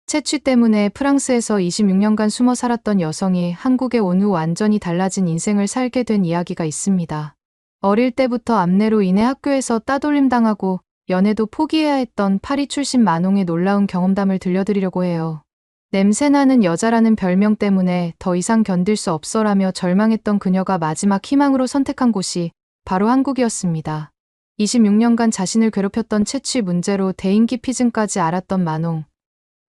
채취 때문에 프랑스에서 26년간 숨어 살았던 여성이 한국에 온 후 완전히 달라진 인생을 살게 된 이야기가 있습니다. 어릴 때부터 암내로 인해 학교에서 따돌림 당하고 연애도 포기해야 했던 파리 출신 만홍의 놀라운 경험담을 들려드리려고 해요. 냄새나는 여자라는 별명 때문에 더 이상 견딜 수 없어라며 절망했던 그녀가 마지막 희망으로 선택한 곳이 바로 한국이었습니다. 26년간 자신을 괴롭혔던 채취 문제로 대인기 피증까지 앓았던 만홍.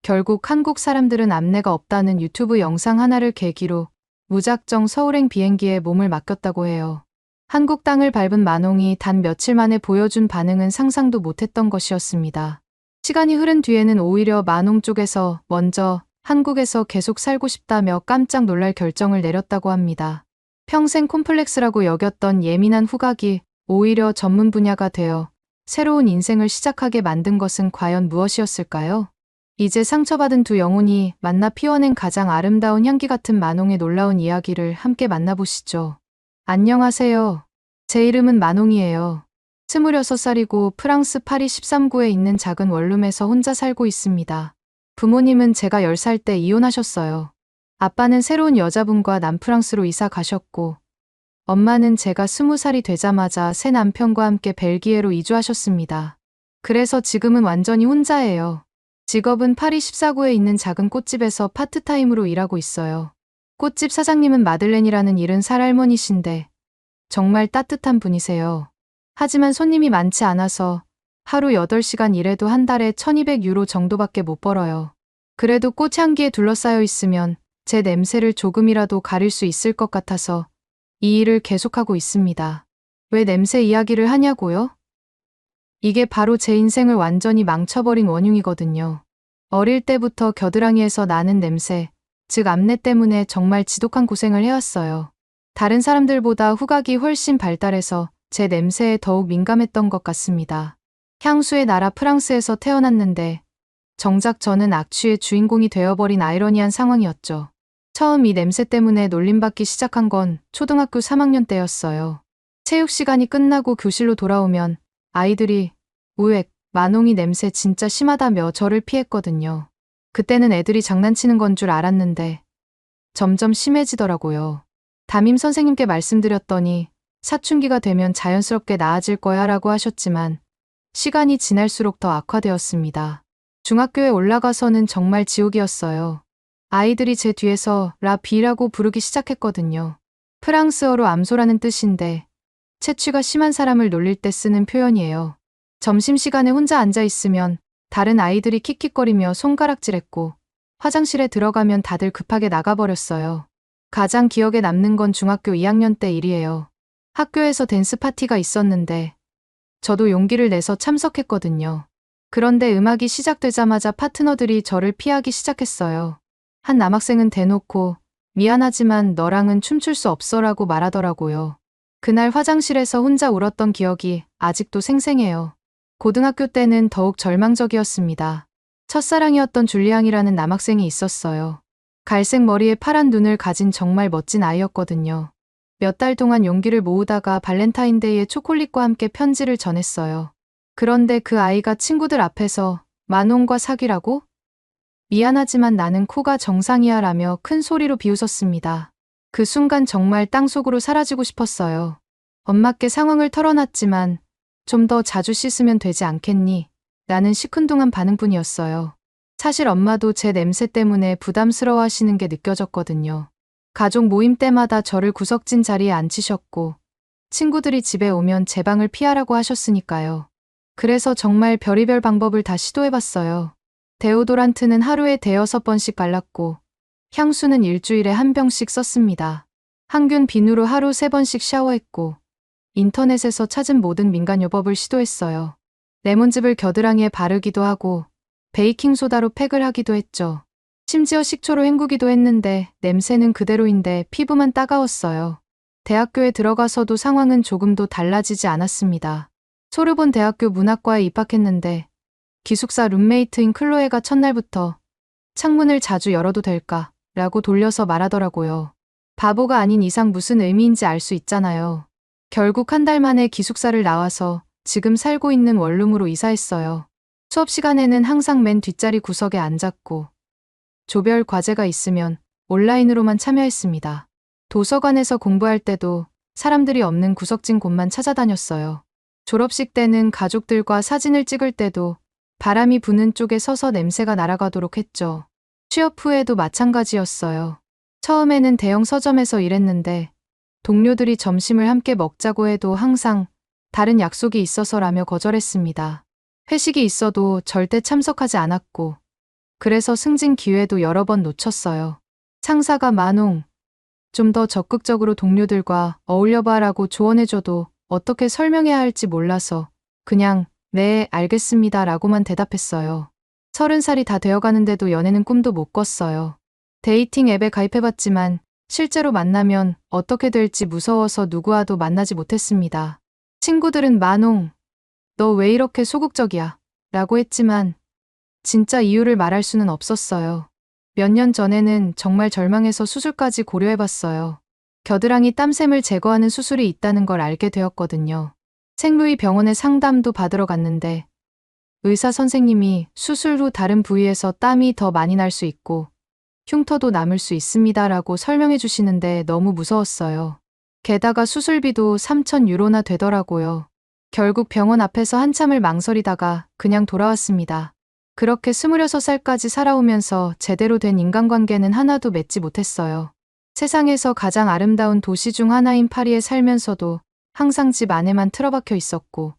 결국 한국 사람들은 암내가 없다는 유튜브 영상 하나를 계기로 무작정 서울행 비행기에 몸을 맡겼다고 해요. 한국 땅을 밟은 만홍이 단 며칠 만에 보여준 반응은 상상도 못했던 것이었습니다. 시간이 흐른 뒤에는 오히려 만홍 쪽에서 먼저 한국에서 계속 살고 싶다며 깜짝 놀랄 결정을 내렸다고 합니다. 평생 콤플렉스라고 여겼던 예민한 후각이 오히려 전문 분야가 되어 새로운 인생을 시작하게 만든 것은 과연 무엇이었을까요? 이제 상처받은 두 영혼이 만나 피워낸 가장 아름다운 향기 같은 만홍의 놀라운 이야기를 함께 만나보시죠. 안녕하세요. 제 이름은 만홍이에요. 26살이고 프랑스 파리 13구에 있는 작은 원룸에서 혼자 살고 있습니다. 부모님은 제가 10살 때 이혼하셨어요. 아빠는 새로운 여자분과 남프랑스로 이사 가셨고, 엄마는 제가 20살이 되자마자 새 남편과 함께 벨기에로 이주하셨습니다. 그래서 지금은 완전히 혼자예요. 직업은 파리 14구에 있는 작은 꽃집에서 파트타임으로 일하고 있어요. 꽃집 사장님은 마들렌이라는 70살 할머니신데 정말 따뜻한 분이세요. 하지만 손님이 많지 않아서 하루 8시간 일해도 한 달에 1200유로 정도밖에 못 벌어요. 그래도 꽃향기에 둘러싸여 있으면 제 냄새를 조금이라도 가릴 수 있을 것 같아서 이 일을 계속하고 있습니다. 왜 냄새 이야기를 하냐고요? 이게 바로 제 인생을 완전히 망쳐버린 원흉이거든요. 어릴 때부터 겨드랑이에서 나는 냄새, 즉 암내 때문에 정말 지독한 고생을 해왔어요. 다른 사람들보다 후각이 훨씬 발달해서 제 냄새에 더욱 민감했던 것 같습니다. 향수의 나라 프랑스에서 태어났는데 정작 저는 악취의 주인공이 되어버린 아이러니한 상황이었죠. 처음 이 냄새 때문에 놀림받기 시작한 건 초등학교 3학년 때였어요. 체육 시간이 끝나고 교실로 돌아오면 아이들이 우엑, 만홍이 냄새 진짜 심하다며 저를 피했거든요. 그때는 애들이 장난치는 건 줄 알았는데 점점 심해지더라고요. 담임 선생님께 말씀드렸더니 사춘기가 되면 자연스럽게 나아질 거야 라고 하셨지만 시간이 지날수록 더 악화되었습니다. 중학교에 올라가서는 정말 지옥이었어요. 아이들이 제 뒤에서 라비라고 부르기 시작했거든요. 프랑스어로 암소라는 뜻인데 채취가 심한 사람을 놀릴 때 쓰는 표현이에요. 점심시간에 혼자 앉아있으면 다른 아이들이 킥킥거리며 손가락질했고 화장실에 들어가면 다들 급하게 나가버렸어요. 가장 기억에 남는 건 중학교 2학년 때 일이에요. 학교에서 댄스 파티가 있었는데 저도 용기를 내서 참석했거든요. 그런데 음악이 시작되자마자 파트너들이 저를 피하기 시작했어요. 한 남학생은 대놓고 미안하지만 너랑은 춤출 수 없어라고 말하더라고요. 그날 화장실에서 혼자 울었던 기억이 아직도 생생해요. 고등학교 때는 더욱 절망적이었습니다. 첫사랑이었던 줄리앙이라는 남학생이 있었어요. 갈색 머리에 파란 눈을 가진 정말 멋진 아이였거든요. 몇 달 동안 용기를 모으다가 발렌타인데이에 초콜릿과 함께 편지를 전했어요. 그런데 그 아이가 친구들 앞에서 만홍과 사귀라고? 미안하지만 나는 코가 정상이야 라며 큰 소리로 비웃었습니다. 그 순간 정말 땅속으로 사라지고 싶었어요. 엄마께 상황을 털어놨지만 좀 더 자주 씻으면 되지 않겠니? 라는 시큰둥한 반응뿐이었어요. 사실 엄마도 제 냄새 때문에 부담스러워하시는 게 느껴졌거든요. 가족 모임 때마다 저를 구석진 자리에 앉히셨고 친구들이 집에 오면 제 방을 피하라고 하셨으니까요. 그래서 정말 별의별 방법을 다 시도해봤어요. 데오도란트는 하루에 5-6번씩 발랐고 향수는 일주일에 1병씩 썼습니다. 항균 비누로 하루 3번씩 샤워했고 인터넷에서 찾은 모든 민간요법을 시도했어요. 레몬즙을 겨드랑이에 바르기도 하고 베이킹소다로 팩을 하기도 했죠. 심지어 식초로 헹구기도 했는데 냄새는 그대로인데 피부만 따가웠어요. 대학교에 들어가서도 상황은 조금도 달라지지 않았습니다. 소르본 대학교 문학과에 입학했는데 기숙사 룸메이트인 클로에가 첫날부터 창문을 자주 열어도 될까? 라고 돌려서 말하더라고요. 바보가 아닌 이상 무슨 의미인지 알 수 있잖아요. 결국 한 달 만에 기숙사를 나와서 지금 살고 있는 원룸으로 이사했어요. 수업 시간에는 항상 맨 뒷자리 구석에 앉았고 조별 과제가 있으면 온라인으로만 참여했습니다. 도서관에서 공부할 때도 사람들이 없는 구석진 곳만 찾아다녔어요. 졸업식 때는 가족들과 사진을 찍을 때도 바람이 부는 쪽에 서서 냄새가 날아가도록 했죠. 취업 후에도 마찬가지였어요. 처음에는 대형 서점에서 일했는데 동료들이 점심을 함께 먹자고 해도 항상 다른 약속이 있어서라며 거절했습니다. 회식이 있어도 절대 참석하지 않았고 그래서 승진 기회도 여러 번 놓쳤어요. 상사가 만홍, 좀 더 적극적으로 동료들과 어울려봐라고 조언해줘도 어떻게 설명해야 할지 몰라서 그냥 네, 알겠습니다 라고만 대답했어요. 30살이 다 되어가는데도 연애는 꿈도 못 꿨어요. 데이팅 앱에 가입해봤지만 실제로 만나면 어떻게 될지 무서워서 누구와도 만나지 못했습니다. 친구들은 만홍, 너 왜 이렇게 소극적이야? 라고 했지만 진짜 이유를 말할 수는 없었어요. 몇 년 전에는 정말 절망해서 수술까지 고려해봤어요. 겨드랑이 땀샘을 제거하는 수술이 있다는 걸 알게 되었거든요. 생루이 병원에 상담도 받으러 갔는데 의사 선생님이 수술 후 다른 부위에서 땀이 더 많이 날 수 있고 흉터도 남을 수 있습니다 라고 설명해 주시는데 너무 무서웠어요. 게다가 수술비도 3,000유로나 되더라고요. 결국 병원 앞에서 한참을 망설이다가 그냥 돌아왔습니다. 그렇게 26살까지 살아오면서 제대로 된 인간관계는 하나도 맺지 못했어요. 세상에서 가장 아름다운 도시 중 하나인 파리에 살면서도 항상 집 안에만 틀어박혀 있었고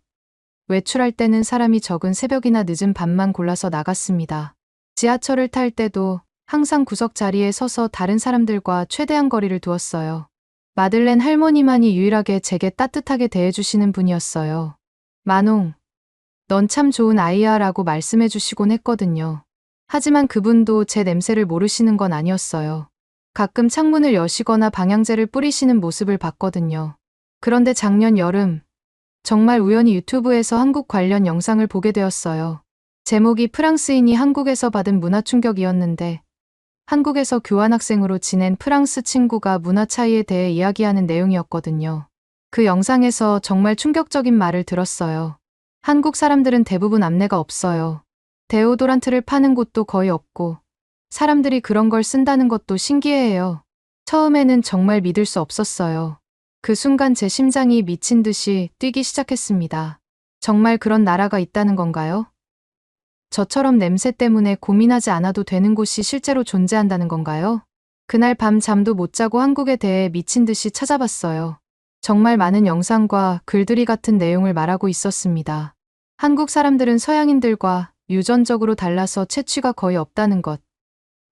외출할 때는 사람이 적은 새벽이나 늦은 밤만 골라서 나갔습니다. 지하철을 탈 때도 항상 구석 자리에 서서 다른 사람들과 최대한 거리를 두었어요. 마들렌 할머니만이 유일하게 제게 따뜻하게 대해주시는 분이었어요. 만홍, 넌 참 좋은 아이야 라고 말씀해 주시곤 했거든요. 하지만 그분도 제 냄새를 모르시는 건 아니었어요. 가끔 창문을 여시거나 방향제를 뿌리시는 모습을 봤거든요. 그런데 작년 여름, 정말 우연히 유튜브에서 한국 관련 영상을 보게 되었어요. 제목이 프랑스인이 한국에서 받은 문화 충격이었는데 한국에서 교환학생으로 지낸 프랑스 친구가 문화 차이에 대해 이야기하는 내용이었거든요. 그 영상에서 정말 충격적인 말을 들었어요. 한국 사람들은 대부분 앞내가 없어요. 데오도란트를 파는 곳도 거의 없고 사람들이 그런 걸 쓴다는 것도 신기해해요. 처음에는 정말 믿을 수 없었어요. 그 순간 제 심장이 미친 듯이 뛰기 시작했습니다. 정말 그런 나라가 있다는 건가요? 저처럼 냄새 때문에 고민하지 않아도 되는 곳이 실제로 존재한다는 건가요? 그날 밤 잠도 못 자고 한국에 대해 미친 듯이 찾아봤어요. 정말 많은 영상과 글들이 같은 내용을 말하고 있었습니다. 한국 사람들은 서양인들과 유전적으로 달라서 채취가 거의 없다는 것.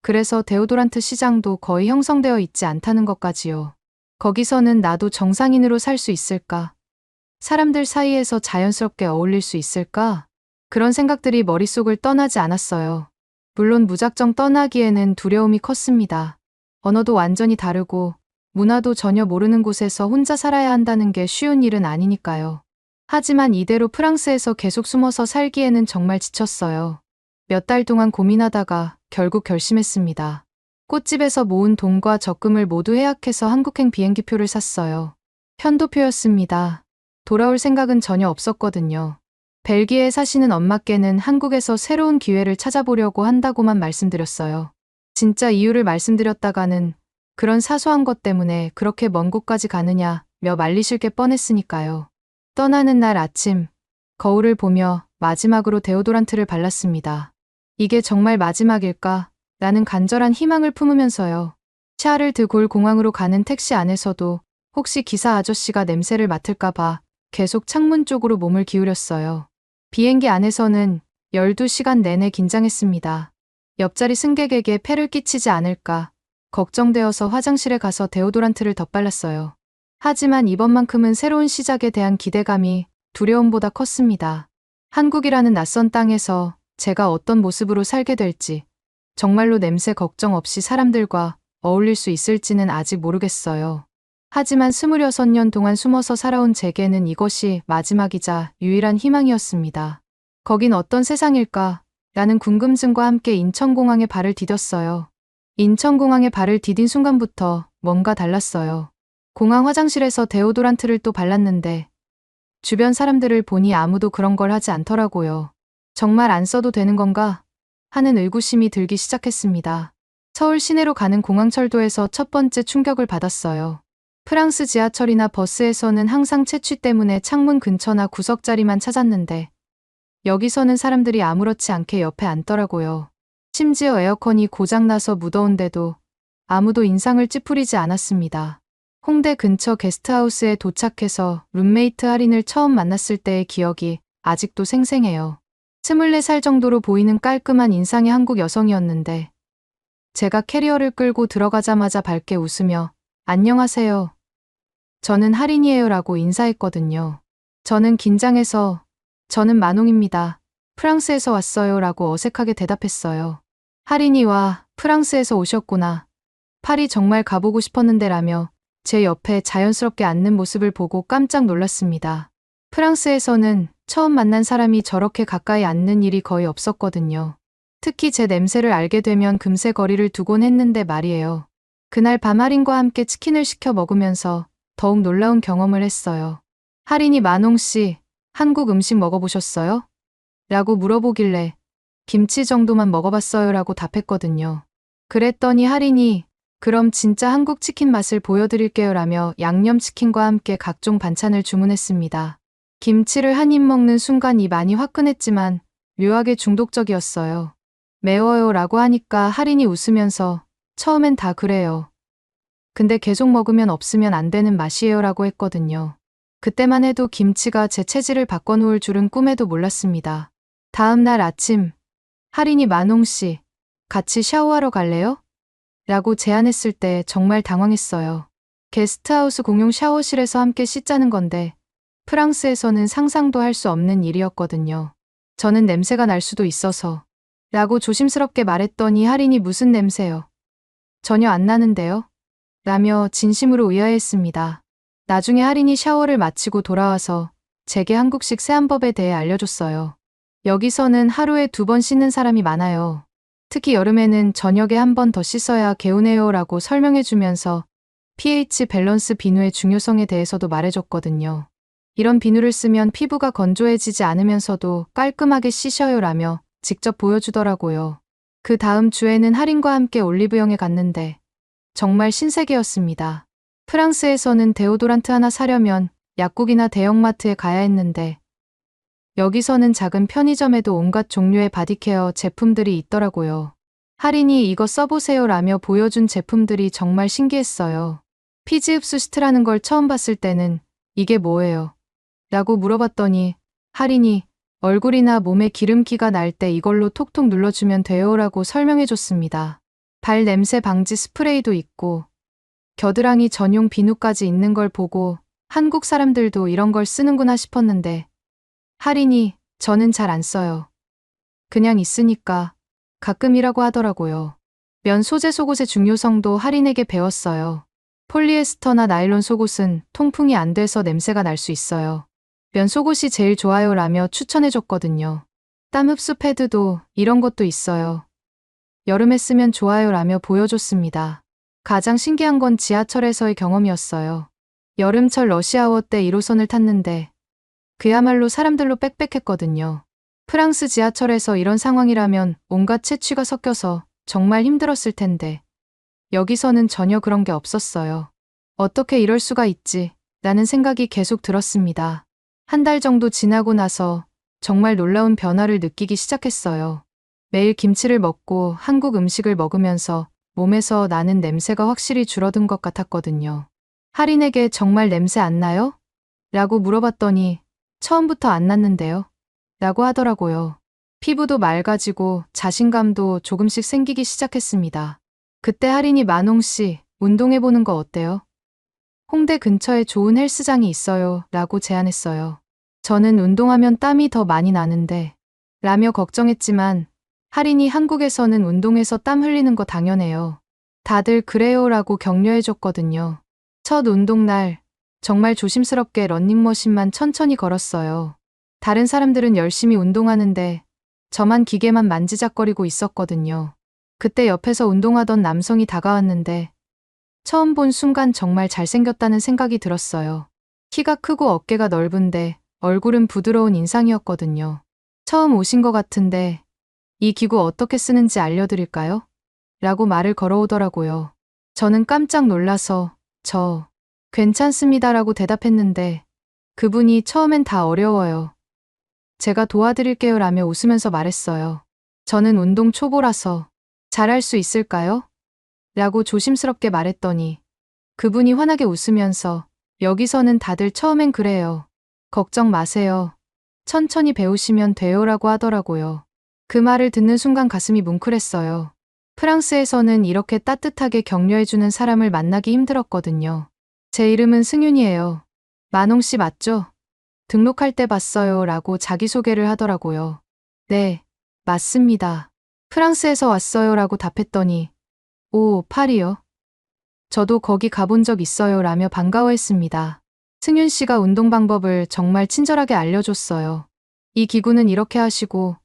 그래서 데오도란트 시장도 거의 형성되어 있지 않다는 것까지요. 거기서는 나도 정상인으로 살 수 있을까? 사람들 사이에서 자연스럽게 어울릴 수 있을까? 그런 생각들이 머릿속을 떠나지 않았어요. 물론 무작정 떠나기에는 두려움이 컸습니다. 언어도 완전히 다르고 문화도 전혀 모르는 곳에서 혼자 살아야 한다는 게 쉬운 일은 아니니까요. 하지만 이대로 프랑스에서 계속 숨어서 살기에는 정말 지쳤어요. 몇 달 동안 고민하다가 결국 결심했습니다. 꽃집에서 모은 돈과 적금을 모두 해약해서 한국행 비행기표를 샀어요. 편도표였습니다. 돌아올 생각은 전혀 없었거든요. 벨기에에 사시는 엄마께는 한국에서 새로운 기회를 찾아보려고 한다고만 말씀드렸어요. 진짜 이유를 말씀드렸다가는 그런 사소한 것 때문에 그렇게 먼 곳까지 가느냐며 말리실 게 뻔했으니까요. 떠나는 날 아침, 거울을 보며 마지막으로 데오도란트를 발랐습니다. 이게 정말 마지막일까? 라는 간절한 희망을 품으면서요. 샤를드골 공항으로 가는 택시 안에서도 혹시 기사 아저씨가 냄새를 맡을까봐 계속 창문 쪽으로 몸을 기울였어요. 비행기 안에서는 12시간 내내 긴장했습니다. 옆자리 승객에게 폐를 끼치지 않을까 걱정되어서 화장실에 가서 데오도란트를 덧발랐어요. 하지만 이번만큼은 새로운 시작에 대한 기대감이 두려움보다 컸습니다. 한국이라는 낯선 땅에서 제가 어떤 모습으로 살게 될지, 정말로 냄새 걱정 없이 사람들과 어울릴 수 있을지는 아직 모르겠어요. 하지만 26년 동안 숨어서 살아온 제게는 이것이 마지막이자 유일한 희망이었습니다. 거긴 어떤 세상일까? 라는 궁금증과 함께 인천공항에 발을 디뎠어요. 인천공항에 발을 디딘 순간부터 뭔가 달랐어요. 공항 화장실에서 데오도란트를 또 발랐는데 주변 사람들을 보니 아무도 그런 걸 하지 않더라고요. 정말 안 써도 되는 건가? 하는 의구심이 들기 시작했습니다. 서울 시내로 가는 공항철도에서 첫 번째 충격을 받았어요. 프랑스 지하철이나 버스에서는 항상 채취 때문에 창문 근처나 구석 자리만 찾았는데 여기서는 사람들이 아무렇지 않게 옆에 앉더라고요. 심지어 에어컨이 고장나서 무더운데도 아무도 인상을 찌푸리지 않았습니다. 홍대 근처 게스트하우스에 도착해서 룸메이트 할인을 처음 만났을 때의 기억이 아직도 생생해요. 24살 정도로 보이는 깔끔한 인상의 한국 여성이었는데 제가 캐리어를 끌고 들어가자마자 밝게 웃으며 안녕하세요. 저는 할인이에요 라고 인사했거든요. 저는 긴장해서 저는 만홍입니다. 프랑스에서 왔어요 라고 어색하게 대답했어요. 할인이 와 프랑스에서 오셨구나. 파리 정말 가보고 싶었는데 라며 제 옆에 자연스럽게 앉는 모습을 보고 깜짝 놀랐습니다. 프랑스에서는 처음 만난 사람이 저렇게 가까이 앉는 일이 거의 없었거든요. 특히 제 냄새를 알게 되면 금세 거리를 두곤 했는데 말이에요. 그날 밤 할인과 함께 치킨을 시켜 먹으면서 더욱 놀라운 경험을 했어요. 할인이 만홍씨, 한국 음식 먹어보셨어요? 라고 물어보길래 김치 정도만 먹어봤어요 라고 답했거든요. 그랬더니 할인이 그럼 진짜 한국 치킨 맛을 보여드릴게요 라며 양념치킨과 함께 각종 반찬을 주문했습니다. 김치를 한 입 먹는 순간 입 안이 화끈했지만 묘하게 중독적이었어요. 매워요 라고 하니까 할인이 웃으면서 처음엔 다 그래요. 근데 계속 먹으면 없으면 안 되는 맛이에요 라고 했거든요. 그때만 해도 김치가 제 체질을 바꿔놓을 줄은 꿈에도 몰랐습니다. 다음 날 아침, 할인이 만홍씨, 같이 샤워하러 갈래요? 라고 제안했을 때 정말 당황했어요. 게스트하우스 공용 샤워실에서 함께 씻자는 건데 프랑스에서는 상상도 할 수 없는 일이었거든요. 저는 냄새가 날 수도 있어서 라고 조심스럽게 말했더니 할인이 무슨 냄새요? 전혀 안 나는데요? 라며 진심으로 의아해했습니다. 나중에 할인이 샤워를 마치고 돌아와서 제게 한국식 세안법에 대해 알려줬어요. 여기서는 하루에 2번 씻는 사람이 많아요. 특히 여름에는 저녁에 한 번 더 씻어야 개운해요 라고 설명해주면서 pH 밸런스 비누의 중요성에 대해서도 말해줬거든요. 이런 비누를 쓰면 피부가 건조해지지 않으면서도 깔끔하게 씻어요 라며 직접 보여주더라고요. 그 다음 주에는 할인과 함께 올리브영에 갔는데 정말 신세계였습니다. 프랑스에서는 데오도란트 하나 사려면 약국이나 대형마트에 가야 했는데 여기서는 작은 편의점에도 온갖 종류의 바디케어 제품들이 있더라고요. 할인이 이거 써보세요 라며 보여준 제품들이 정말 신기했어요. 피지 흡수 시트라는 걸 처음 봤을 때는 이게 뭐예요? 라고 물어봤더니 할인이 얼굴이나 몸에 기름기가 날 때 이걸로 톡톡 눌러주면 돼요 라고 설명해줬습니다. 발 냄새 방지 스프레이도 있고 겨드랑이 전용 비누까지 있는 걸 보고 한국 사람들도 이런 걸 쓰는구나 싶었는데 할인이 저는 잘 안 써요. 그냥 있으니까 가끔이라고 하더라고요. 면 소재 속옷의 중요성도 할인에게 배웠어요. 폴리에스터나 나일론 속옷은 통풍이 안 돼서 냄새가 날 수 있어요. 면 속옷이 제일 좋아요 라며 추천해줬거든요. 땀 흡수 패드도 이런 것도 있어요. 여름에 쓰면 좋아요 라며 보여줬습니다. 가장 신기한 건 지하철에서의 경험이었어요. 여름철 러시아워 때 1호선을 탔는데 그야말로 사람들로 빽빽했거든요. 프랑스 지하철에서 이런 상황이라면 온갖 채취가 섞여서 정말 힘들었을 텐데 여기서는 전혀 그런 게 없었어요. 어떻게 이럴 수가 있지? 라는 생각이 계속 들었습니다. 한 달 정도 지나고 나서 정말 놀라운 변화를 느끼기 시작했어요. 매일 김치를 먹고 한국 음식을 먹으면서 몸에서 나는 냄새가 확실히 줄어든 것 같았거든요. 할인에게 정말 냄새 안 나요? 라고 물어봤더니 처음부터 안 났는데요? 라고 하더라고요. 피부도 맑아지고 자신감도 조금씩 생기기 시작했습니다. 그때 할인이 만홍씨, 운동해보는 거 어때요? 홍대 근처에 좋은 헬스장이 있어요. 라고 제안했어요. 저는 운동하면 땀이 더 많이 나는데 라며 걱정했지만 할인이 한국에서는 운동해서 땀 흘리는 거 당연해요. 다들 그래요 라고 격려해줬거든요. 첫 운동날 정말 조심스럽게 러닝머신만 천천히 걸었어요. 다른 사람들은 열심히 운동하는데 저만 기계만 만지작거리고 있었거든요. 그때 옆에서 운동하던 남성이 다가왔는데 처음 본 순간 정말 잘생겼다는 생각이 들었어요. 키가 크고 어깨가 넓은데 얼굴은 부드러운 인상이었거든요. 처음 오신 것 같은데 이 기구 어떻게 쓰는지 알려드릴까요? 라고 말을 걸어오더라고요. 저는 깜짝 놀라서 저 괜찮습니다라고 대답했는데 그분이 처음엔 다 어려워요. 제가 도와드릴게요 라며 웃으면서 말했어요. 저는 운동 초보라서 잘할 수 있을까요? 라고 조심스럽게 말했더니 그분이 환하게 웃으면서 여기서는 다들 처음엔 그래요. 걱정 마세요. 천천히 배우시면 돼요라고 하더라고요. 그 말을 듣는 순간 가슴이 뭉클했어요. 프랑스에서는 이렇게 따뜻하게 격려해주는 사람을 만나기 힘들었거든요. 제 이름은 승윤이에요. 만홍 씨 맞죠? 등록할 때 봤어요 라고 자기소개를 하더라고요. 네, 맞습니다. 프랑스에서 왔어요 라고 답했더니 오, 파리요? 저도 거기 가본 적 있어요 라며 반가워했습니다. 승윤 씨가 운동 방법을 정말 친절하게 알려줬어요. 이 기구는 이렇게 하시고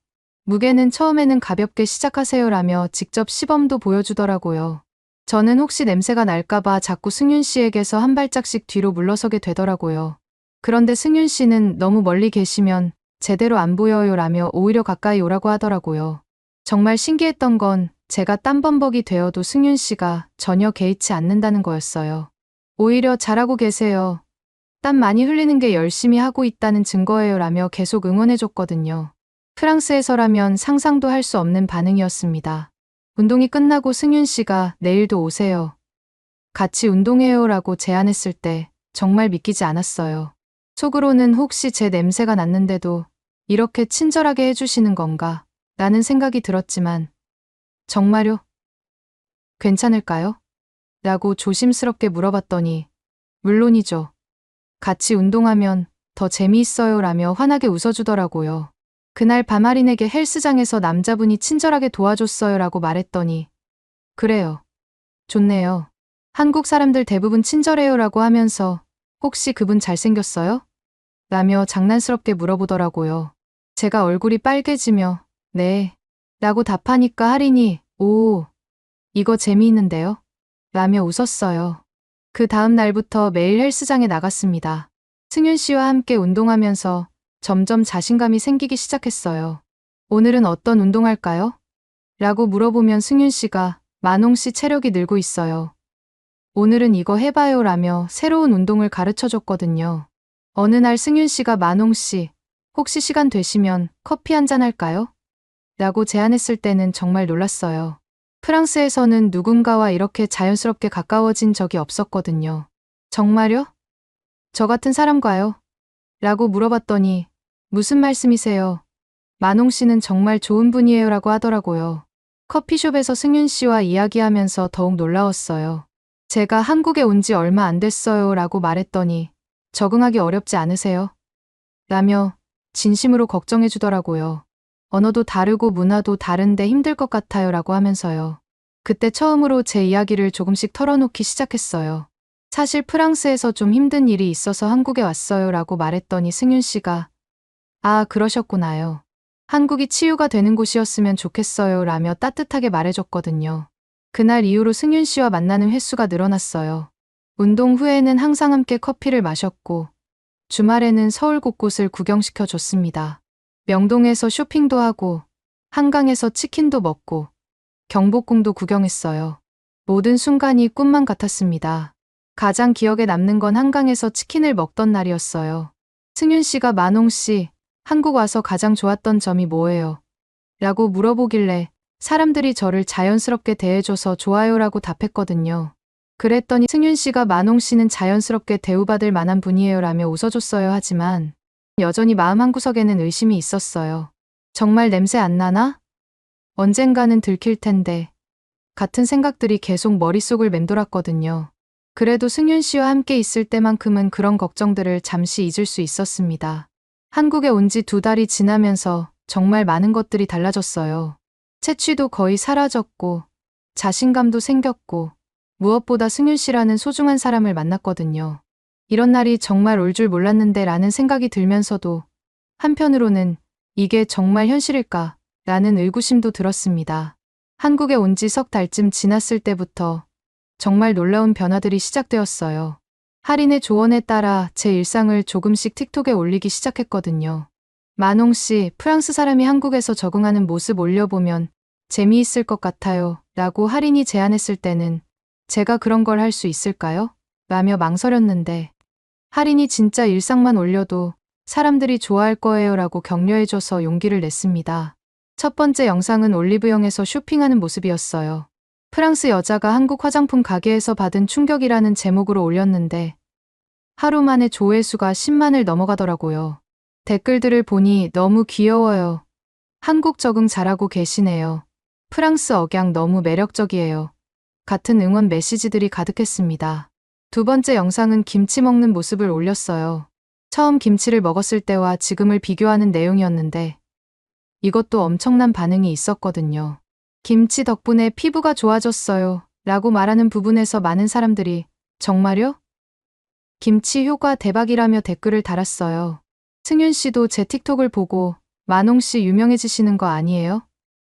무게는 처음에는 가볍게 시작하세요 라며 직접 시범도 보여주더라고요. 저는 혹시 냄새가 날까봐 자꾸 승윤 씨에게서 한 발짝씩 뒤로 물러서게 되더라고요. 그런데 승윤 씨는 너무 멀리 계시면 제대로 안 보여요 라며 오히려 가까이 오라고 하더라고요. 정말 신기했던 건 제가 땀범벅이 되어도 승윤 씨가 전혀 개의치 않는다는 거였어요. 오히려 잘하고 계세요. 땀 많이 흘리는 게 열심히 하고 있다는 증거예요 라며 계속 응원해줬거든요. 프랑스에서라면 상상도 할 수 없는 반응이었습니다. 운동이 끝나고 승윤 씨가 내일도 오세요. 같이 운동해요 라고 제안했을 때 정말 믿기지 않았어요. 속으로는 혹시 제 냄새가 났는데도 이렇게 친절하게 해주시는 건가 라는 생각이 들었지만 정말요? 괜찮을까요? 라고 조심스럽게 물어봤더니 물론이죠. 같이 운동하면 더 재미있어요 라며 환하게 웃어주더라고요. 그날 밤 할인에게 헬스장에서 남자분이 친절하게 도와줬어요 라고 말했더니 그래요. 좋네요. 한국 사람들 대부분 친절해요 라고 하면서 혹시 그분 잘생겼어요? 라며 장난스럽게 물어보더라고요. 제가 얼굴이 빨개지며 네 라고 답하니까 할인이 오 이거 재미있는데요? 라며 웃었어요. 그 다음 날부터 매일 헬스장에 나갔습니다. 승윤 씨와 함께 운동하면서 점점 자신감이 생기기 시작했어요. 오늘은 어떤 운동할까요? 라고 물어보면 승윤 씨가 만홍 씨 체력이 늘고 있어요. 오늘은 이거 해봐요 라며 새로운 운동을 가르쳐 줬거든요. 어느 날 승윤 씨가 만홍 씨, 혹시 시간 되시면 커피 한잔 할까요? 라고 제안했을 때는 정말 놀랐어요. 프랑스에서는 누군가와 이렇게 자연스럽게 가까워진 적이 없었거든요. 정말요? 저 같은 사람과요? 라고 물어봤더니 무슨 말씀이세요? 만홍 씨는 정말 좋은 분이에요 라고 하더라고요. 커피숍에서 승윤 씨와 이야기하면서 더욱 놀라웠어요. 제가 한국에 온 지 얼마 안 됐어요 라고 말했더니 적응하기 어렵지 않으세요? 라며 진심으로 걱정해 주더라고요. 언어도 다르고 문화도 다른데 힘들 것 같아요 라고 하면서요. 그때 처음으로 제 이야기를 조금씩 털어놓기 시작했어요. 사실 프랑스에서 좀 힘든 일이 있어서 한국에 왔어요 라고 말했더니 승윤 씨가 아, 그러셨구나요. 한국이 치유가 되는 곳이었으면 좋겠어요 라며 따뜻하게 말해줬거든요. 그날 이후로 승윤 씨와 만나는 횟수가 늘어났어요. 운동 후에는 항상 함께 커피를 마셨고 주말에는 서울 곳곳을 구경시켜 줬습니다. 명동에서 쇼핑도 하고 한강에서 치킨도 먹고 경복궁도 구경했어요. 모든 순간이 꿈만 같았습니다. 가장 기억에 남는 건 한강에서 치킨을 먹던 날이었어요. 승윤 씨가 만홍 씨, 한국 와서 가장 좋았던 점이 뭐예요? 라고 물어보길래 사람들이 저를 자연스럽게 대해줘서 좋아요라고 답했거든요. 그랬더니 승윤 씨가 만홍 씨는 자연스럽게 대우받을 만한 분이에요 라며 웃어줬어요. 하지만 여전히 마음 한구석에는 의심이 있었어요. 정말 냄새 안 나나? 언젠가는 들킬 텐데. 같은 생각들이 계속 머릿속을 맴돌았거든요. 그래도 승윤 씨와 함께 있을 때만큼은 그런 걱정들을 잠시 잊을 수 있었습니다. 한국에 온 지 2달이 지나면서 정말 많은 것들이 달라졌어요. 체취도 거의 사라졌고 자신감도 생겼고 무엇보다 승윤 씨라는 소중한 사람을 만났거든요. 이런 날이 정말 올 줄 몰랐는데 라는 생각이 들면서도 한편으로는 이게 정말 현실일까 라는 의구심도 들었습니다. 한국에 온 지 석 달쯤 지났을 때부터 정말 놀라운 변화들이 시작되었어요. 할인의 조언에 따라 제 일상을 조금씩 틱톡에 올리기 시작했거든요. 만홍 씨, 프랑스 사람이 한국에서 적응하는 모습 올려보면 재미있을 것 같아요. 라고 할인이 제안했을 때는 제가 그런 걸 할 수 있을까요? 라며 망설였는데 할인이 진짜 일상만 올려도 사람들이 좋아할 거예요 라고 격려해줘서 용기를 냈습니다. 첫 번째 영상은 올리브영에서 쇼핑하는 모습이었어요. 프랑스 여자가 한국 화장품 가게에서 받은 충격이라는 제목으로 올렸는데 하루 만에 조회수가 10만을 넘어가더라고요. 댓글들을 보니 너무 귀여워요. 한국 적응 잘하고 계시네요. 프랑스 억양 너무 매력적이에요. 같은 응원 메시지들이 가득했습니다. 두 번째 영상은 김치 먹는 모습을 올렸어요. 처음 김치를 먹었을 때와 지금을 비교하는 내용이었는데 이것도 엄청난 반응이 있었거든요. 김치 덕분에 피부가 좋아졌어요. 라고 말하는 부분에서 많은 사람들이 정말요? 김치 효과 대박이라며 댓글을 달았어요. 승윤 씨도 제 틱톡을 보고 만홍 씨 유명해지시는 거 아니에요?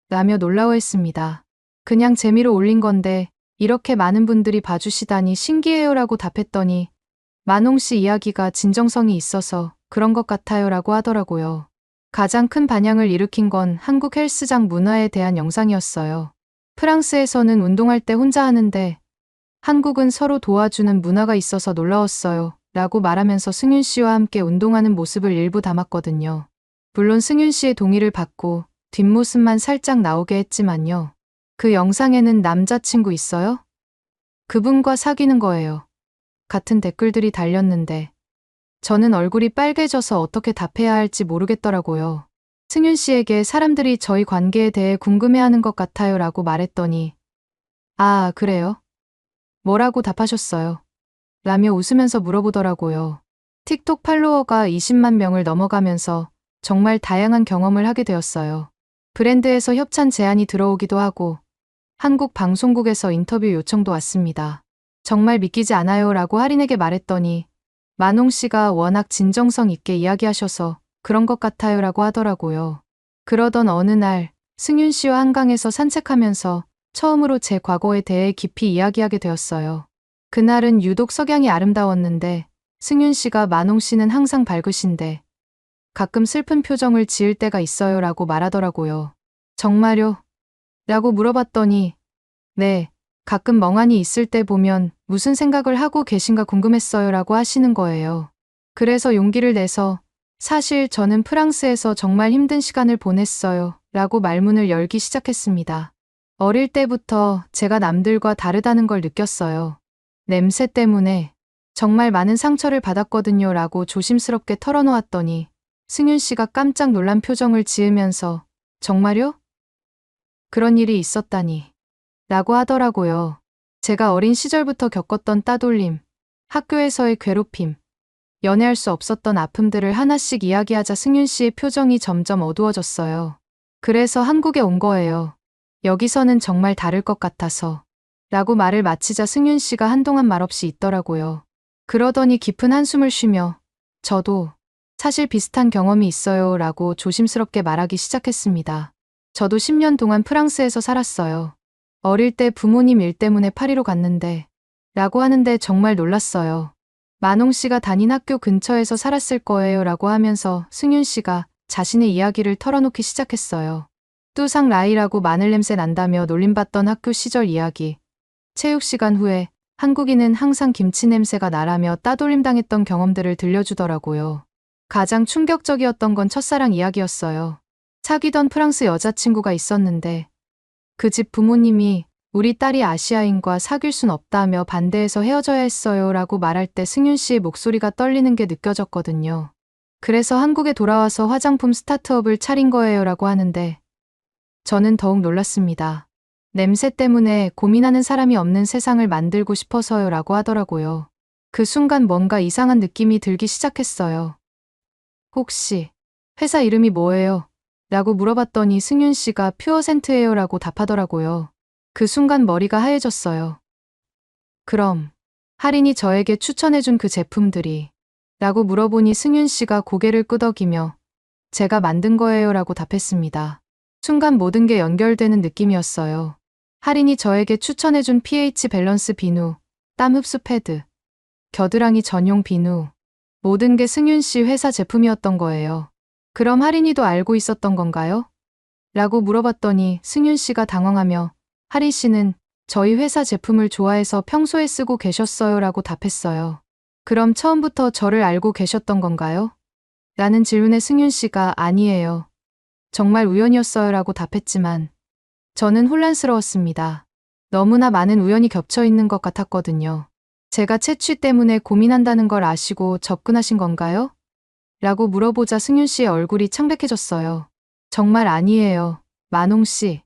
라며 놀라워했습니다. 그냥 재미로 올린 건데 이렇게 많은 분들이 봐주시다니 신기해요 라고 답했더니 만홍 씨 이야기가 진정성이 있어서 그런 것 같아요 라고 하더라고요. 가장 큰 반향을 일으킨 건 한국 헬스장 문화에 대한 영상이었어요. 프랑스에서는 운동할 때 혼자 하는데 한국은 서로 도와주는 문화가 있어서 놀라웠어요. 라고 말하면서 승윤 씨와 함께 운동하는 모습을 일부 담았거든요. 물론 승윤 씨의 동의를 받고 뒷모습만 살짝 나오게 했지만요. 그 영상에는 남자친구 있어요? 그분과 사귀는 거예요. 같은 댓글들이 달렸는데 저는 얼굴이 빨개져서 어떻게 답해야 할지 모르겠더라고요. 승윤 씨에게 사람들이 저희 관계에 대해 궁금해하는 것 같아요 라고 말했더니 아, 그래요? 뭐라고 답하셨어요? 라며 웃으면서 물어보더라고요. 틱톡 팔로워가 20만 명을 넘어가면서 정말 다양한 경험을 하게 되었어요. 브랜드에서 협찬 제안이 들어오기도 하고 한국 방송국에서 인터뷰 요청도 왔습니다. 정말 믿기지 않아요 라고 할인에게 말했더니 만홍 씨가 워낙 진정성 있게 이야기하셔서 그런 것 같아요 라고 하더라고요. 그러던 어느 날 승윤 씨와 한강에서 산책하면서 처음으로 제 과거에 대해 깊이 이야기하게 되었어요. 그날은 유독 석양이 아름다웠는데 승윤 씨가 만홍 씨는 항상 밝으신데 가끔 슬픈 표정을 지을 때가 있어요 라고 말하더라고요. 정말요? 라고 물어봤더니 네, 가끔 멍하니 있을 때 보면 무슨 생각을 하고 계신가 궁금했어요 라고 하시는 거예요. 그래서 용기를 내서 사실 저는 프랑스에서 정말 힘든 시간을 보냈어요 라고 말문을 열기 시작했습니다. 어릴 때부터 제가 남들과 다르다는 걸 느꼈어요. 냄새 때문에 정말 많은 상처를 받았거든요 라고 조심스럽게 털어놓았더니 승윤 씨가 깜짝 놀란 표정을 지으면서 정말요? 그런 일이 있었다니 라고 하더라고요. 제가 어린 시절부터 겪었던 따돌림, 학교에서의 괴롭힘, 연애할 수 없었던 아픔들을 하나씩 이야기하자 승윤 씨의 표정이 점점 어두워졌어요. 그래서 한국에 온 거예요. 여기서는 정말 다를 것 같아서. 라고 말을 마치자 승윤 씨가 한동안 말없이 있더라고요. 그러더니 깊은 한숨을 쉬며 저도 사실 비슷한 경험이 있어요 라고 조심스럽게 말하기 시작했습니다. 저도 10년 동안 프랑스에서 살았어요. 어릴 때 부모님 일 때문에 파리로 갔는데 라고 하는데 정말 놀랐어요. 만홍 씨가 다닌 학교 근처에서 살았을 거예요 라고 하면서 승윤 씨가 자신의 이야기를 털어놓기 시작했어요. 뚜상 라이라고 마늘 냄새 난다며 놀림받던 학교 시절 이야기. 체육 시간 후에 한국인은 항상 김치 냄새가 나라며 따돌림 당했던 경험들을 들려주더라고요. 가장 충격적이었던 건 첫사랑 이야기였어요. 사귀던 프랑스 여자친구가 있었는데 그 집 부모님이 우리 딸이 아시아인과 사귈 순 없다며 반대해서 헤어져야 했어요 라고 말할 때 승윤 씨의 목소리가 떨리는 게 느껴졌거든요. 그래서 한국에 돌아와서 화장품 스타트업을 차린 거예요 라고 하는데 저는 더욱 놀랐습니다. 냄새 때문에 고민하는 사람이 없는 세상을 만들고 싶어서요 라고 하더라고요. 그 순간 뭔가 이상한 느낌이 들기 시작했어요. 혹시 회사 이름이 뭐예요? 라고 물어봤더니 승윤 씨가 퓨어센트예요 라고 답하더라고요. 그 순간 머리가 하얘졌어요. 그럼 할인이 저에게 추천해준 그 제품들이 라고 물어보니 승윤 씨가 고개를 끄덕이며 제가 만든 거예요 라고 답했습니다. 순간 모든 게 연결되는 느낌이었어요. 할인이 저에게 추천해준 pH 밸런스 비누, 땀 흡수 패드, 겨드랑이 전용 비누, 모든 게 승윤 씨 회사 제품이었던 거예요. 그럼 할인이도 알고 있었던 건가요? 라고 물어봤더니 승윤 씨가 당황하며 하리 씨는 저희 회사 제품을 좋아해서 평소에 쓰고 계셨어요 라고 답했어요. 그럼 처음부터 저를 알고 계셨던 건가요? 라는 질문에 승윤 씨가 아니에요. 정말 우연이었어요 라고 답했지만 저는 혼란스러웠습니다. 너무나 많은 우연이 겹쳐 있는 것 같았거든요. 제가 채취 때문에 고민한다는 걸 아시고 접근하신 건가요? 라고 물어보자 승윤 씨의 얼굴이 창백해졌어요. 정말 아니에요. 만홍 씨.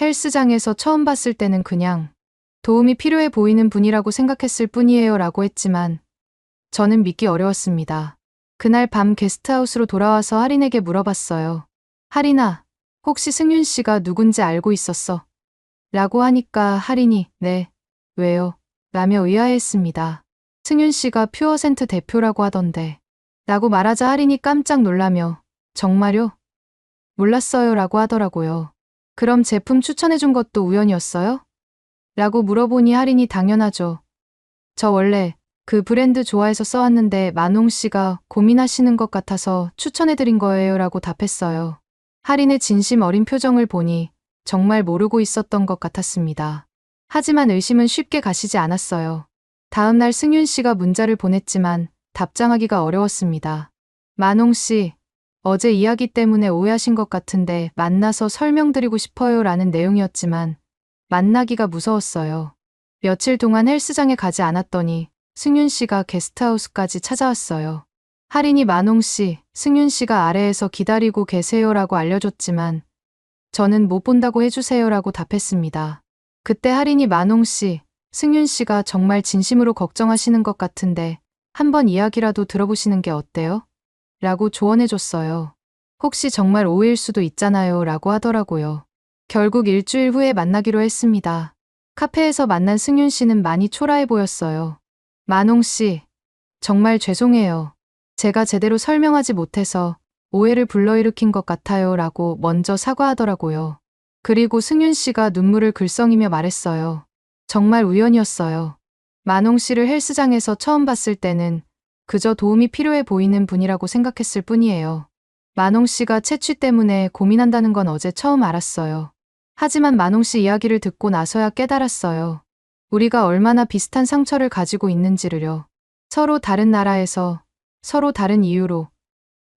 헬스장에서 처음 봤을 때는 그냥 도움이 필요해 보이는 분이라고 생각했을 뿐이에요 라고 했지만 저는 믿기 어려웠습니다. 그날 밤 게스트하우스로 돌아와서 하린에게 물어봤어요. 하린아, 혹시 승윤 씨가 누군지 알고 있었어? 라고 하니까 하린이 네, 왜요? 라며 의아해했습니다. 승윤 씨가 퓨어센트 대표라고 하던데 라고 말하자 하린이 깜짝 놀라며 정말요? 몰랐어요 라고 하더라고요. 그럼 제품 추천해준 것도 우연이었어요? 라고 물어보니 하린이 당연하죠. 저 원래 그 브랜드 좋아해서 써왔는데 만홍 씨가 고민하시는 것 같아서 추천해드린 거예요 라고 답했어요. 하린의 진심 어린 표정을 보니 정말 모르고 있었던 것 같았습니다. 하지만 의심은 쉽게 가시지 않았어요. 다음 날 승윤 씨가 문자를 보냈지만 답장하기가 어려웠습니다. 만홍 씨, 어제 이야기 때문에 오해하신 것 같은데 만나서 설명드리고 싶어요 라는 내용이었지만 만나기가 무서웠어요. 며칠 동안 헬스장에 가지 않았더니 승윤 씨가 게스트하우스까지 찾아왔어요. 하린이 만홍 씨, 승윤 씨가 아래에서 기다리고 계세요라고 알려줬지만 저는 못 본다고 해주세요라고 답했습니다. 그때 하린이 만홍 씨, 승윤 씨가 정말 진심으로 걱정하시는 것 같은데 한번 이야기라도 들어보시는 게 어때요? 라고 조언해줬어요. 혹시 정말 오해일 수도 있잖아요 라고 하더라고요. 결국 일주일 후에 만나기로 했습니다. 카페에서 만난 승윤 씨는 많이 초라해 보였어요. 만홍 씨, 정말 죄송해요. 제가 제대로 설명하지 못해서 오해를 불러일으킨 것 같아요 라고 먼저 사과하더라고요. 그리고 승윤 씨가 눈물을 글썽이며 말했어요. 정말 우연이었어요. 만홍 씨를 헬스장에서 처음 봤을 때는 그저 도움이 필요해 보이는 분이라고 생각했을 뿐이에요. 만홍 씨가 채취 때문에 고민한다는 건 어제 처음 알았어요. 하지만 만홍 씨 이야기를 듣고 나서야 깨달았어요. 우리가 얼마나 비슷한 상처를 가지고 있는지를요. 서로 다른 나라에서, 서로 다른 이유로.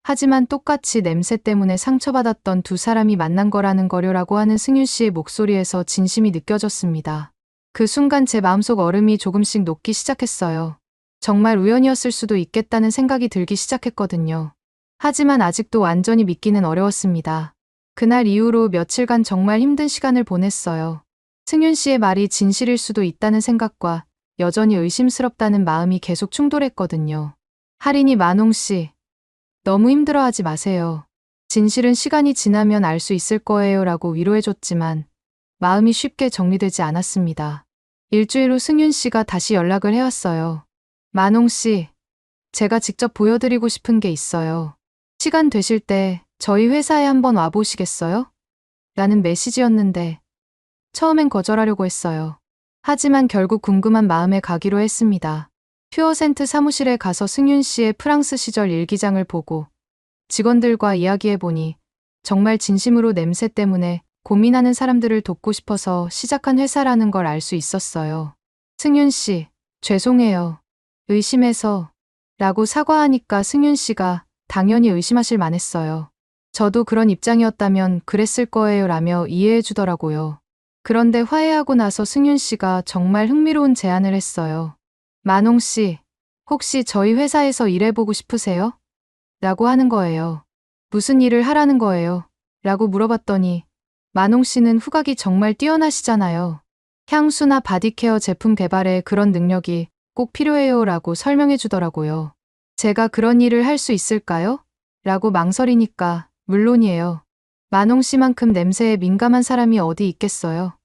하지만 똑같이 냄새 때문에 상처받았던 두 사람이 만난 거라는 거려라고 하는 승윤 씨의 목소리에서 진심이 느껴졌습니다. 그 순간 제 마음속 얼음이 조금씩 녹기 시작했어요. 정말 우연이었을 수도 있겠다는 생각이 들기 시작했거든요. 하지만 아직도 완전히 믿기는 어려웠습니다. 그날 이후로 며칠간 정말 힘든 시간을 보냈어요. 승윤 씨의 말이 진실일 수도 있다는 생각과 여전히 의심스럽다는 마음이 계속 충돌했거든요. 하린이 만홍 씨, 너무 힘들어하지 마세요. 진실은 시간이 지나면 알 수 있을 거예요 라고 위로해줬지만 마음이 쉽게 정리되지 않았습니다. 일주일 후 승윤 씨가 다시 연락을 해왔어요. 만홍 씨, 제가 직접 보여드리고 싶은 게 있어요. 시간 되실 때 저희 회사에 한번 와보시겠어요? 라는 메시지였는데 처음엔 거절하려고 했어요. 하지만 결국 궁금한 마음에 가기로 했습니다. 퓨어센트 사무실에 가서 승윤 씨의 프랑스 시절 일기장을 보고 직원들과 이야기해보니 정말 진심으로 냄새 때문에 고민하는 사람들을 돕고 싶어서 시작한 회사라는 걸 알 수 있었어요. 승윤 씨, 죄송해요. 의심해서 라고 사과하니까 승윤 씨가 당연히 의심하실 만했어요. 저도 그런 입장이었다면 그랬을 거예요 라며 이해해 주더라고요. 그런데 화해하고 나서 승윤 씨가 정말 흥미로운 제안을 했어요. 만홍 씨, 혹시 저희 회사에서 일해보고 싶으세요? 라고 하는 거예요. 무슨 일을 하라는 거예요? 라고 물어봤더니 만홍 씨는 후각이 정말 뛰어나시잖아요. 향수나 바디케어 제품 개발에 그런 능력이 꼭 필요해요 라고 설명해 주더라고요. 제가 그런 일을 할 수 있을까요? 라고 망설이니까 물론이에요. 만홍 씨만큼 냄새에 민감한 사람이 어디 있겠어요?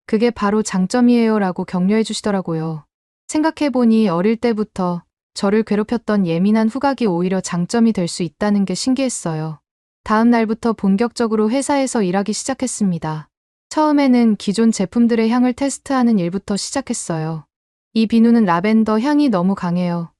그게 바로 장점이에요 라고 격려해 주시더라고요. 생각해보니 어릴 때부터 저를 괴롭혔던 예민한 후각이 오히려 장점이 될 수 있다는 게 신기했어요. 다음 날부터 본격적으로 회사에서 일하기 시작했습니다. 처음에는 기존 제품들의 향을 테스트하는 일부터 시작했어요. 이 비누는 라벤더 향이 너무 강해요.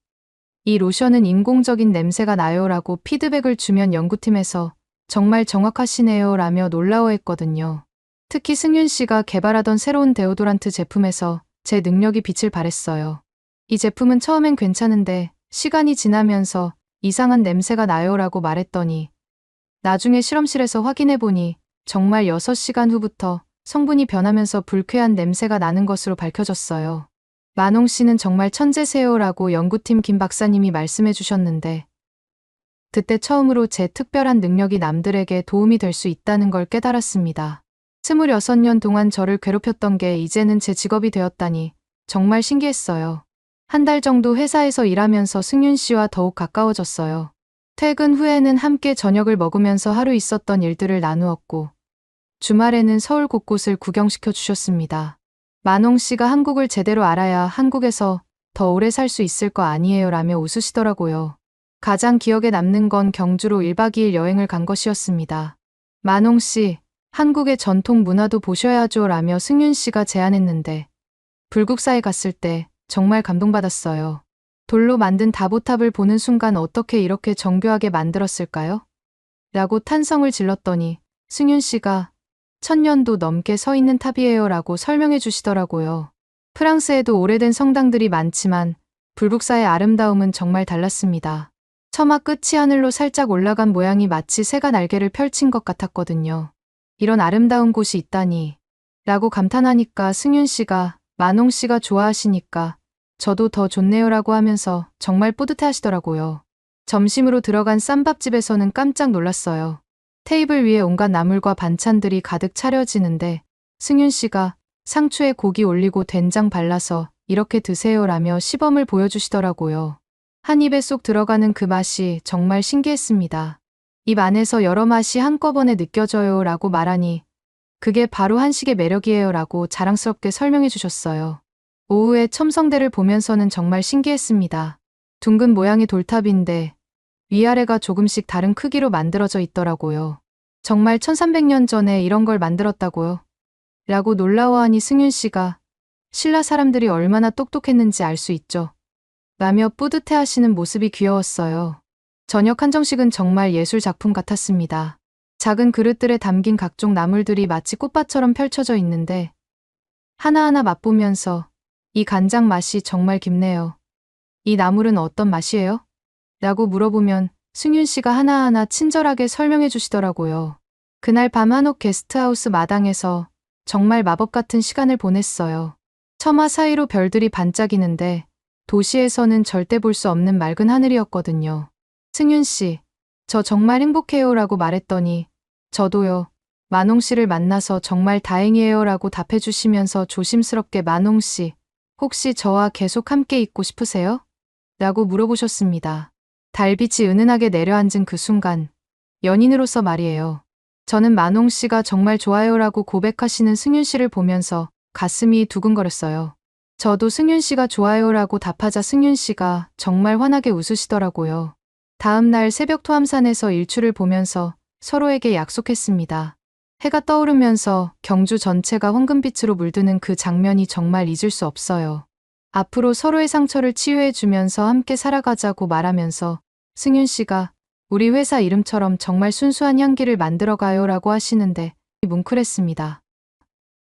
이 로션은 인공적인 냄새가 나요 라고 피드백을 주면 연구팀에서 정말 정확하시네요 라며 놀라워했거든요. 특히 승윤 씨가 개발하던 새로운 데오도란트 제품에서 제 능력이 빛을 발했어요. 이 제품은 처음엔 괜찮은데 시간이 지나면서 이상한 냄새가 나요 라고 말했더니 나중에 실험실에서 확인해보니 정말 6시간 후부터 성분이 변하면서 불쾌한 냄새가 나는 것으로 밝혀졌어요. 만홍 씨는 정말 천재세요 라고 연구팀 김 박사님이 말씀해 주셨는데 그때 처음으로 제 특별한 능력이 남들에게 도움이 될 수 있다는 걸 깨달았습니다. 26년 동안 저를 괴롭혔던 게 이제는 제 직업이 되었다니 정말 신기했어요. 한 달 정도 회사에서 일하면서 승윤 씨와 더욱 가까워졌어요. 퇴근 후에는 함께 저녁을 먹으면서 하루 있었던 일들을 나누었고 주말에는 서울 곳곳을 구경시켜 주셨습니다. 만홍 씨가 한국을 제대로 알아야 한국에서 더 오래 살 수 있을 거 아니에요 라며 웃으시더라고요. 가장 기억에 남는 건 경주로 1박 2일 여행을 간 것이었습니다. 만홍 씨, 한국의 전통 문화도 보셔야죠 라며 승윤 씨가 제안했는데 불국사에 갔을 때 정말 감동받았어요. 돌로 만든 다보탑을 보는 순간 어떻게 이렇게 정교하게 만들었을까요? 라고 탄성을 질렀더니 승윤 씨가 1000년도 넘게 서 있는 탑이에요 라고 설명해 주시더라고요. 프랑스에도 오래된 성당들이 많지만 불국사의 아름다움은 정말 달랐습니다. 처마 끝이 하늘로 살짝 올라간 모양이 마치 새가 날개를 펼친 것 같았거든요. 이런 아름다운 곳이 있다니 라고 감탄하니까 승윤 씨가 만홍 씨가 좋아하시니까 저도 더 좋네요 라고 하면서 정말 뿌듯해 하시더라고요. 점심으로 들어간 쌈밥집에서는 깜짝 놀랐어요. 테이블 위에 온갖 나물과 반찬들이 가득 차려지는데 승윤 씨가 상추에 고기 올리고 된장 발라서 이렇게 드세요 라며 시범을 보여주시더라고요. 한 입에 쏙 들어가는 그 맛이 정말 신기했습니다. 입 안에서 여러 맛이 한꺼번에 느껴져요 라고 말하니 그게 바로 한식의 매력이에요 라고 자랑스럽게 설명해 주셨어요. 오후에 첨성대를 보면서는 정말 신기했습니다. 둥근 모양의 돌탑인데 위아래가 조금씩 다른 크기로 만들어져 있더라고요. 정말 1300년 전에 이런 걸 만들었다고요? 라고 놀라워하니 승윤 씨가 신라 사람들이 얼마나 똑똑했는지 알 수 있죠. 라며 뿌듯해 하시는 모습이 귀여웠어요. 저녁 한정식은 정말 예술 작품 같았습니다. 작은 그릇들에 담긴 각종 나물들이 마치 꽃밭처럼 펼쳐져 있는데 하나하나 맛보면서 이 간장 맛이 정말 깊네요. 이 나물은 어떤 맛이에요? 라고 물어보면 승윤 씨가 하나하나 친절하게 설명해 주시더라고요. 그날 밤 한옥 게스트하우스 마당에서 정말 마법 같은 시간을 보냈어요. 처마 사이로 별들이 반짝이는데 도시에서는 절대 볼 수 없는 맑은 하늘이었거든요. 승윤 씨, 저 정말 행복해요 라고 말했더니 저도요. 만홍 씨를 만나서 정말 다행이에요 라고 답해 주시면서 조심스럽게 만홍 씨, 혹시 저와 계속 함께 있고 싶으세요? 라고 물어보셨습니다. 달빛이 은은하게 내려앉은 그 순간, 연인으로서 말이에요. 저는 만홍 씨가 정말 좋아요 라고 고백하시는 승윤 씨를 보면서 가슴이 두근거렸어요. 저도 승윤 씨가 좋아요 라고 답하자 승윤 씨가 정말 환하게 웃으시더라고요. 다음 날 새벽 토암산에서 일출을 보면서 서로에게 약속했습니다. 해가 떠오르면서 경주 전체가 황금빛으로 물드는 그 장면이 정말 잊을 수 없어요. 앞으로 서로의 상처를 치유해주면서 함께 살아가자고 말하면서 승윤 씨가 우리 회사 이름처럼 정말 순수한 향기를 만들어가요 라고 하시는데 뭉클했습니다.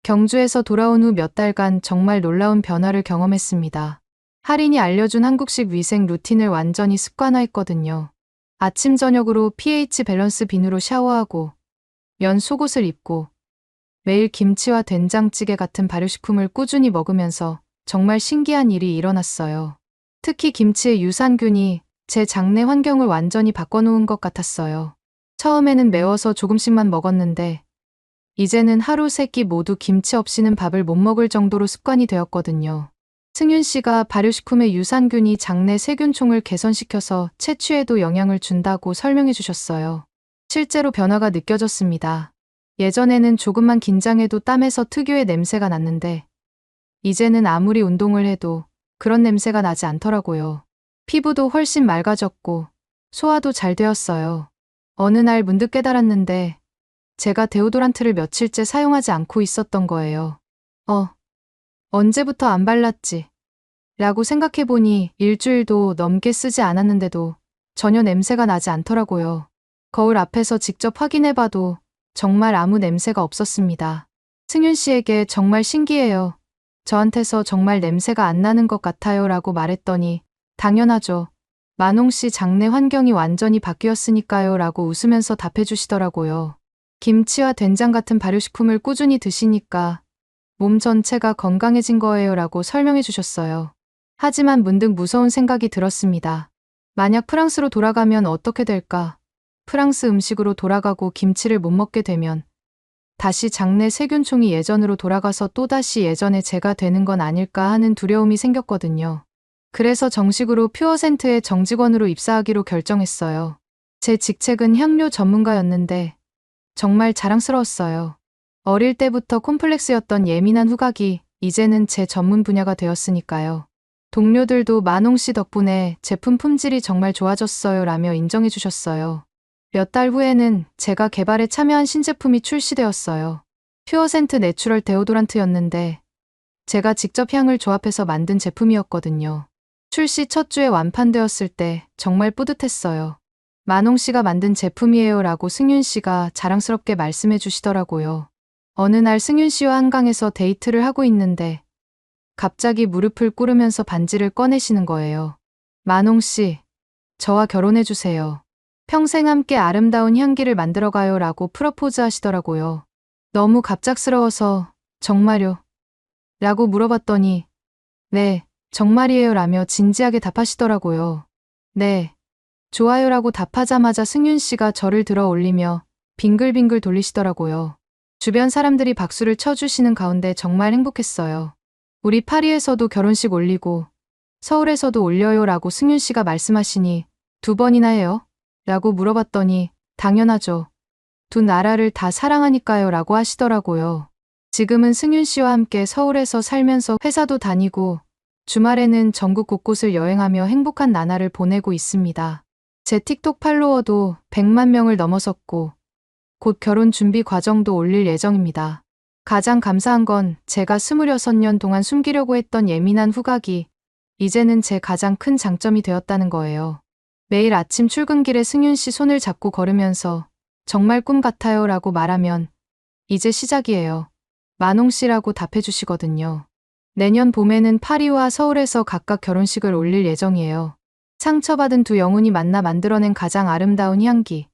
경주에서 돌아온 후 몇 달간 정말 놀라운 변화를 경험했습니다. 할인이 알려준 한국식 위생 루틴을 완전히 습관화했거든요. 아침 저녁으로 pH 밸런스 비누로 샤워하고 면 속옷을 입고 매일 김치와 된장찌개 같은 발효식품을 꾸준히 먹으면서 정말 신기한 일이 일어났어요. 특히 김치의 유산균이 제 장내 환경을 완전히 바꿔놓은 것 같았어요. 처음에는 매워서 조금씩만 먹었는데 이제는 하루 3끼 모두 김치 없이는 밥을 못 먹을 정도로 습관이 되었거든요. 승윤 씨가 발효식품의 유산균이 장내 세균총을 개선시켜서 채취에도 영향을 준다고 설명해 주셨어요. 실제로 변화가 느껴졌습니다. 예전에는 조금만 긴장해도 땀에서 특유의 냄새가 났는데 이제는 아무리 운동을 해도 그런 냄새가 나지 않더라고요. 피부도 훨씬 맑아졌고 소화도 잘 되었어요. 어느 날 문득 깨달았는데 제가 데오도란트를 며칠째 사용하지 않고 있었던 거예요. 언제부터 안 발랐지? 라고 생각해보니 일주일도 넘게 쓰지 않았는데도 전혀 냄새가 나지 않더라고요. 거울 앞에서 직접 확인해봐도 정말 아무 냄새가 없었습니다. 승윤 씨에게 정말 신기해요. 저한테서 정말 냄새가 안 나는 것 같아요 라고 말했더니 당연하죠. 만홍 씨 장내 환경이 완전히 바뀌었으니까요 라고 웃으면서 답해 주시더라고요. 김치와 된장 같은 발효식품을 꾸준히 드시니까 몸 전체가 건강해진 거예요 라고 설명해 주셨어요. 하지만 문득 무서운 생각이 들었습니다. 만약 프랑스로 돌아가면 어떻게 될까? 프랑스 음식으로 돌아가고 김치를 못 먹게 되면 다시 장내 세균총이 예전으로 돌아가서 또다시 예전의 제가 되는 건 아닐까 하는 두려움이 생겼거든요. 그래서 정식으로 퓨어센트의 정직원으로 입사하기로 결정했어요. 제 직책은 향료 전문가였는데 정말 자랑스러웠어요. 어릴 때부터 콤플렉스였던 예민한 후각이 이제는 제 전문 분야가 되었으니까요. 동료들도 만홍 씨 덕분에 제품 품질이 정말 좋아졌어요 라며 인정해 주셨어요. 몇 달 후에는 제가 개발에 참여한 신제품이 출시되었어요. 퓨어센트 내추럴 데오도란트였는데 제가 직접 향을 조합해서 만든 제품이었거든요. 출시 첫 주에 완판되었을 때 정말 뿌듯했어요. 만홍 씨가 만든 제품이에요 라고 승윤 씨가 자랑스럽게 말씀해 주시더라고요. 어느 날 승윤 씨와 한강에서 데이트를 하고 있는데 갑자기 무릎을 꿇으면서 반지를 꺼내시는 거예요. 만홍 씨, 저와 결혼해 주세요. 평생 함께 아름다운 향기를 만들어가요 라고 프러포즈 하시더라고요. 너무 갑작스러워서 정말요? 라고 물어봤더니 네, 정말이에요 라며 진지하게 답하시더라고요. 네, 좋아요 라고 답하자마자 승윤 씨가 저를 들어 올리며 빙글빙글 돌리시더라고요. 주변 사람들이 박수를 쳐주시는 가운데 정말 행복했어요. 우리 파리에서도 결혼식 올리고 서울에서도 올려요 라고 승윤 씨가 말씀하시니 2번이나 해요? 라고 물어봤더니 당연하죠. 두 나라를 다 사랑하니까요 라고 하시더라고요. 지금은 승윤 씨와 함께 서울에서 살면서 회사도 다니고 주말에는 전국 곳곳을 여행하며 행복한 나날을 보내고 있습니다. 제 틱톡 팔로워도 100만 명을 넘어섰고 곧 결혼 준비 과정도 올릴 예정입니다. 가장 감사한 건 제가 26년 동안 숨기려고 했던 예민한 후각이 이제는 제 가장 큰 장점이 되었다는 거예요. 매일 아침 출근길에 승윤 씨 손을 잡고 걸으면서 정말 꿈 같아요 라고 말하면 이제 시작이에요. 만홍 씨라고 답해 주시거든요. 내년 봄에는 파리와 서울에서 각각 결혼식을 올릴 예정이에요. 상처받은 두 영혼이 만나 만들어낸 가장 아름다운 향기.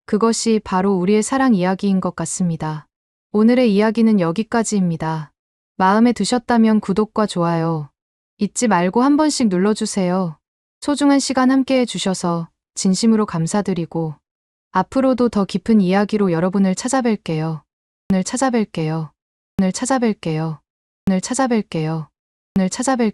그것이 바로 우리의 사랑 이야기인 것 같습니다. 오늘의 이야기는 여기까지입니다. 마음에 드셨다면 구독과 좋아요 잊지 말고 한 번씩 눌러주세요. 소중한 시간 함께 해주셔서 진심으로 감사드리고 앞으로도 더 깊은 이야기로 여러분을 찾아뵐게요. 오늘 찾아뵐게요. 오늘 찾아뵐게요. 오늘 찾아뵐게요. 오늘 찾아뵐게요.